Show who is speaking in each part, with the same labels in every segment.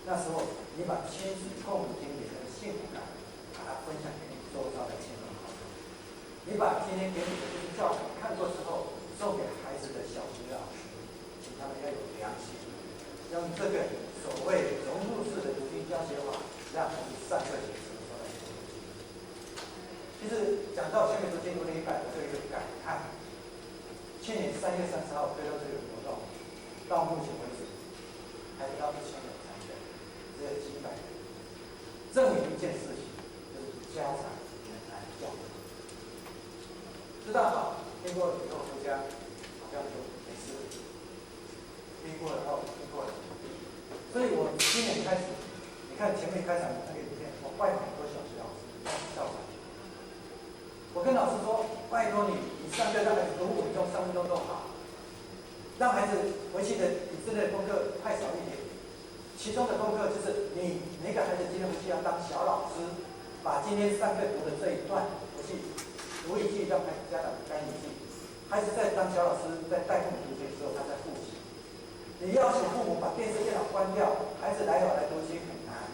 Speaker 1: 那时候你把亲子共读经典的幸福感，把它分享给你周遭的亲朋好友。你把今天给你的这些教材看过之后，送给孩子的小学老师，请他们要有良心，用这个所谓融入式的读经教学法，让孩子上课前什么时候来读经。其实讲到全美读经读100，我就有一个感叹。去年3月30号推动这个活动，到目前为止还不到1000人参加，只有几百人，证明一件事情，就是家长很难教导。知道好，听过了以后回家好像就没事了，听过了后听过了。所以我今年开始，你看前面开场的那个影片，我拜访很多小学老师，校长。我跟老师说，拜托你上课让孩子读5分钟、3分钟都好，让孩子回去的体制内的功课太少一点。其中的功课就是你每个孩子今天回去要当小老师，把今天上课读的这一段回去读一句，让孩子家长干一句。孩子在当小老师在带父母读经的时候，他在复习。你要求父母把电视电脑关掉，孩子来读经很难。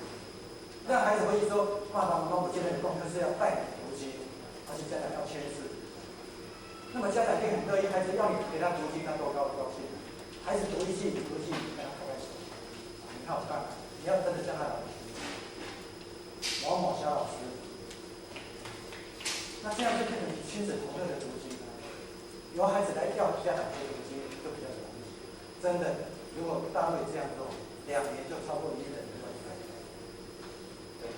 Speaker 1: 让孩子回去说，爸爸妈妈，我今天的功课是要带你读经。而且家长要签字，那么家长一定很乐意，孩子要你给他读经，他多高兴。孩子读一句，你读一句，你跟他开心。你看我干嘛？你要真的叫他老师，某某小老师，那这样就变成亲子同乐的读经了。由孩子来要家长读经，就比较容易。真的，如果大陆这样做，2年就超过1人的问题。对，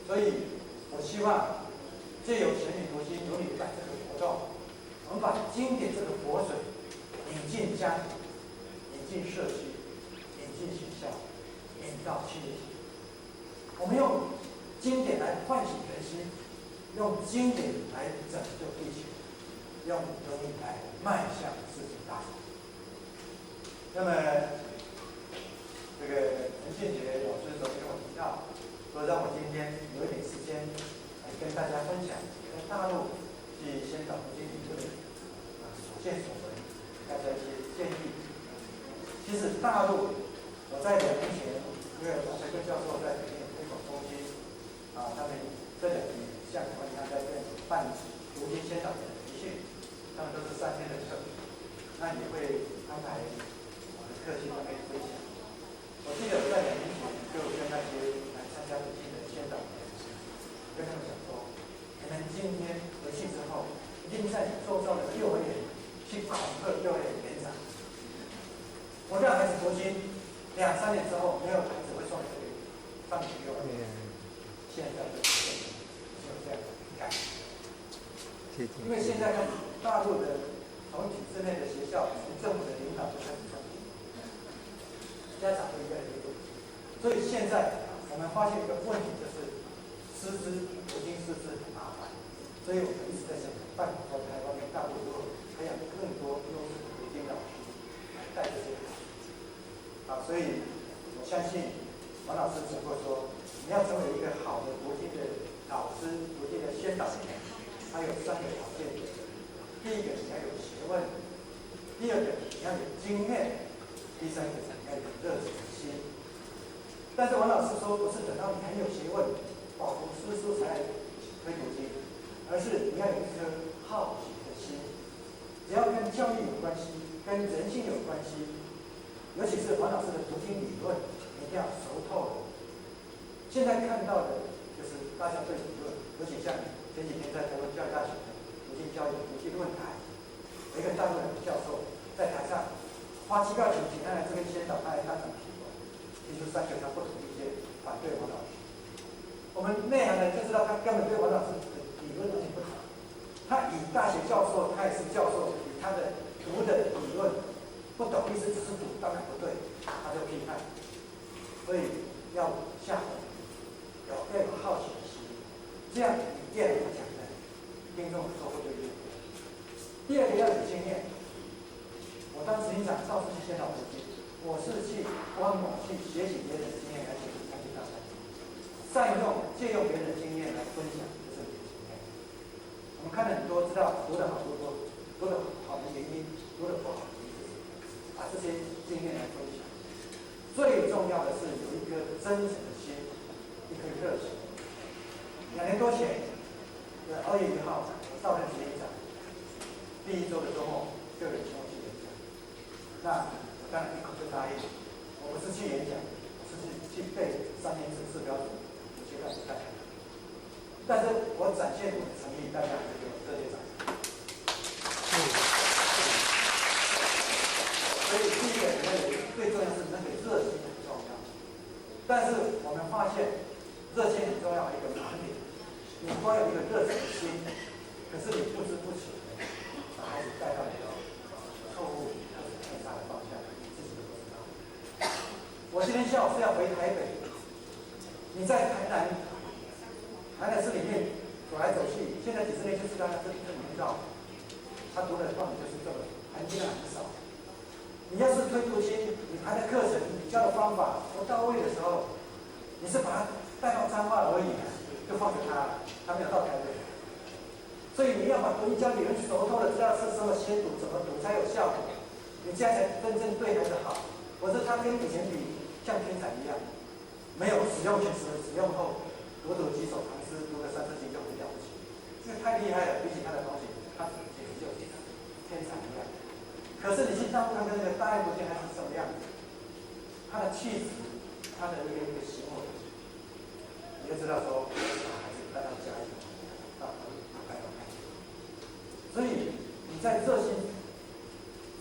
Speaker 1: 所以我希望。借由全民读经读100这个活动，我们把经典这个活水引进家庭，引进社区，引进学校，引到企业。我们用经典来唤醒人心，用经典来拯救地球，用革命来迈向世界大同。那么，这个陈信杰老师昨天跟我提到，说让我今天有一点时间。跟大家分享在大陆去宣导读经理论所见所闻，大家一些建议。其实大陆，我在2年前，因为王才根教授在北京推广中心他们这2年像我一样在这办读经宣导的培训，他们都是3天的课，那也会安排我的课去那边分享。我记得我在2年前就跟那些来参加读经的宣导的人跟他们讲说，你们今天回去之后，一定在你周遭的幼儿园去恐吓幼儿园园长。我让孩子读经，2-3年之后，没有孩子会送你上你幼儿园。现在的就这样改，因为现在看大陆的从体制内的学校，从政府的领导就开始送，家长会越来越多。所以现在我们发现一个问题，就是师资读经师资很麻烦，所以我们一直在想办法在台湾跟大陆如何培养更多优质的读经老师来带这些孩子。所以我相信王老师讲过说，你要成为一个好的读经的老师、读经的宣导人，他有3个条件：第一个你要有学问，第二个你要有经验，第3个你要有热情心。但是王老师说，不是等到你很有学问。饱读诗书才来推读经，而是你要有一颗好奇的心。只要跟教育有关系，跟人性有关系，尤其是王老师的读经理论，你一定要熟透了。现在看到的就是大家对理论，尤其像前几天在台湾教育大学的读经教育读经论坛，有一个大陆的教授在台上花机票请他来这边宣导，他来当场提出3个他不同意见，反对王老师。我们内行人就知道他根本对王老师的理论完全不同。他以大学教授，他也是教授，以他的读的理论不懂，意思只是读，当然不对，他就批判。所以要下功夫，要有好奇的心，这样你越来越讲的听众收获就越多。第二个要有经验。我当执行长到处去宣导读经，我是去观摩去学习别人的经验来解读参与大赛。善用、借用别人的经验来分享，这是你的经验。我们看了很多，知道读得好读得好的原因，读得不好的原因，把这些经验来分享。最重要的是有一颗真诚的心，一颗热情。2年多前，2月1号，我到任执行长，第1周的周末就有请我去演讲。那我当然一口就答应。我不是去演讲，我是去背3年指示标准，我阶段不太好。但是我展现我的诚意，大家还是给我热烈掌声。所以第一个，我认为最重要是那个热情很重要。但是我们发现，热情很重要的一个盲点，你光有一个热诚的心，可是你不知不觉把孩子带到一个错误或者偏差的方向，你自己都不知道。我今天下午是要回台北，你在台南市里面走来走去，现在几十年就知道他这里面绕，他读的课就是这个，含金量很少。你要是推读心，你排的课程、你教的方法不到位的时候，你是把他带到彰化而已，就放着他，他没有到台北。所以你要把读音教理论熟透的知道是什么先读，怎么读才有效果，你这样才真正对孩子好。否则他跟以前比，像天才一样，没有使用前使用后，读几首唐诗，读个3、4集就很了不起，这个太厉害了，比起他的东西，他简直就是天才一样。可是你去大陆看看那个大爱国际还是什么样子，他的气质，他的一个行为，你就知道说，把孩子带到家里，到带到看。所以你在热心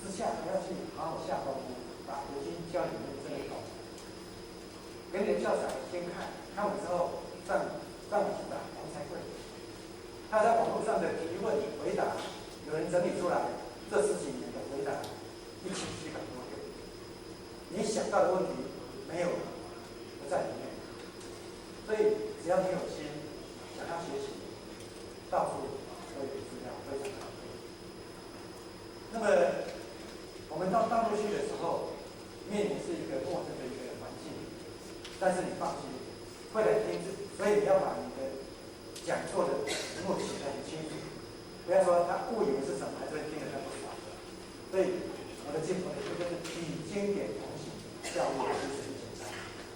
Speaker 1: 之下，还要去好好下功夫，把读经教理论真的搞。给你的教材先看完之后，让你去打王才会。他在网络上的提问回答，有人整理出来这10几年的回答，1700多个。你想到的问题没有不在里面，所以只要你有心，想要学习，到处都有资料，非常好。那么我们到大陆去的时候，面临是一个陌生的一个环境，但是你放心，会来听，所以你要把你的讲座的题目写得很清楚，不要说他误以为是什么，还是会听得他不少。所以我的这就是以经典同行，教育知识简单。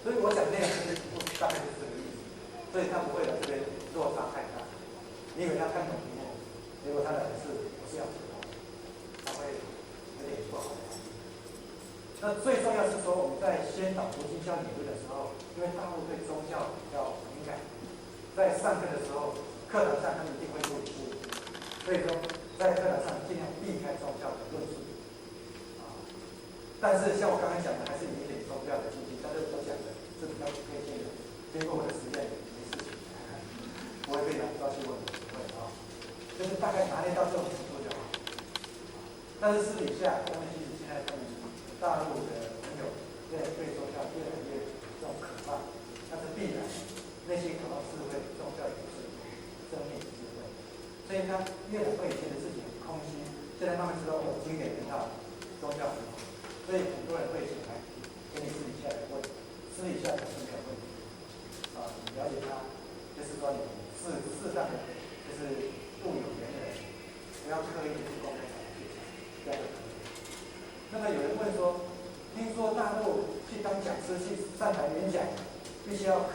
Speaker 1: 所以我讲那个题目大概就是这个意思，所以他不会来这边落差太大。你以为他看懂题目，结果他来的是不是要知道，他会有点不好。那最重要是说，我们在宣导读经教理论的时候，因为大陆对宗教比较敏感，在上课的时候，课堂上他们一定会录影，所以说在课堂上尽量避开宗教的论述。但是像我刚才讲的，还是有一点宗教的禁忌，但是我讲的是比较推荐的，经过我的实验没事情，不会被拿抓去问，不会啊，就是大概拿捏到这种程度就好。但是私底下，他们其实现在他们大陆的朋友对宗教越来越这种渴望，那是必然，内心渴望智慧，宗教也是生命智慧，所以他越来越觉得自己很空虚，现在慢慢知道我经典很好，宗教很好，所以很多人会起来跟你私底下的问，私底下的是没有问题，你了解他，就是说你适当的，就是度有缘人，不要刻意的去公开场合去讲，这样就可以。那么有人问说，听说大陆去当讲师去上台演讲，必须要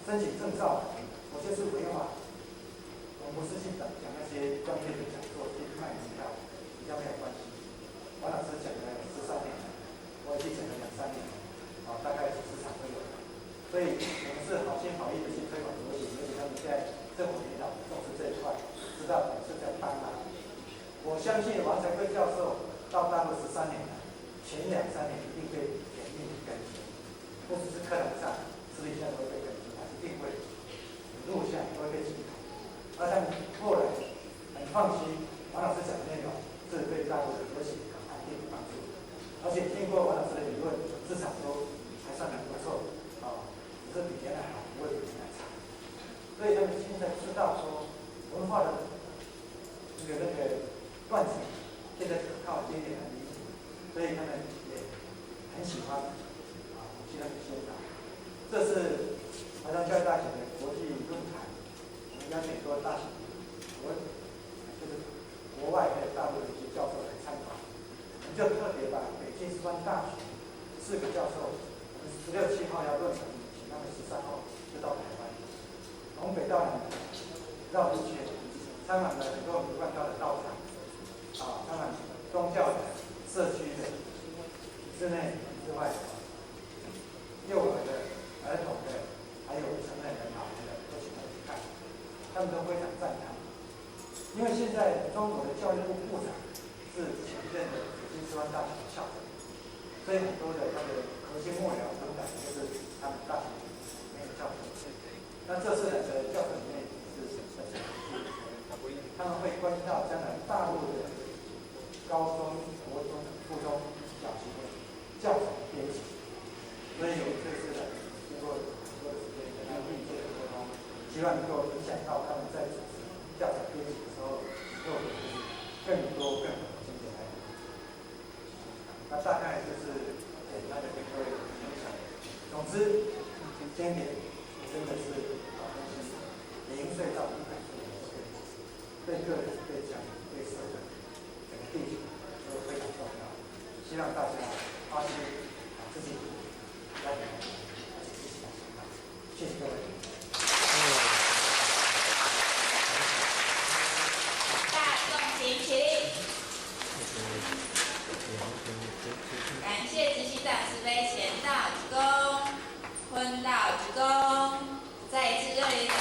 Speaker 1: 申请证照，我就是违法。我们不是去讲那些专业的讲座，去卖门票，比较没有关系。王老师讲了13年，我也去讲了2、3年，大概几十场都有。所以我们是好心好意的去推广佛学，而且他们现在政府领导重视这一块，知道是在帮忙。我相信王才贵教授到大陆13年了。前2、3年一定会严密跟进，不只是课堂上，私底下都会被跟进，他一定会录像都会被记录。而他们后来很放心，王老师讲的内容是对大陆的学习和安定有帮助，而且经过王老师的理论，至少都还算很不错，只是比原来好，不会比原来差。所以他们现在知道说文化的那个断层，现在可靠经典的。所以他们也很喜欢去那里宣导。这是华山教育大学的国际论坛，我们邀请很多大学就是国外还有大陆的一些教授来参考。我们就特别把北京师范大学4个教授，我们16、7号要论成，请他们13号就到台湾，从北到南绕一圈，参访了很多民办道的道场，参访宗教的、社区的、室内之外，幼儿的、儿童的，还有成人的、老人的，都请他们去看，他们都非常赞叹。因为现在中国的教育部部长是前任的北京师范大学的校长，所以很多的那个核心幕僚等等，就是他们大学里面的教授。那这次的教授里面是他们会关心到将来大陆的高中、国中、初中小学的教材编辑，所以有这次的经过很多的时间跟他们密切的沟通，希望能够影响到他们在主持教材编辑的时候，能够更多更好的经验来。那大概就是简单的跟各位分享。总之，今年真的是0岁到100岁的对个人、对家庭、对社会、整个地球都非常重要。希望大家发现自己要怎么自己的想法。谢谢各位。
Speaker 2: 大众请起。感谢执行长慈悲贤道鞠躬，坤道鞠躬，再次热烈。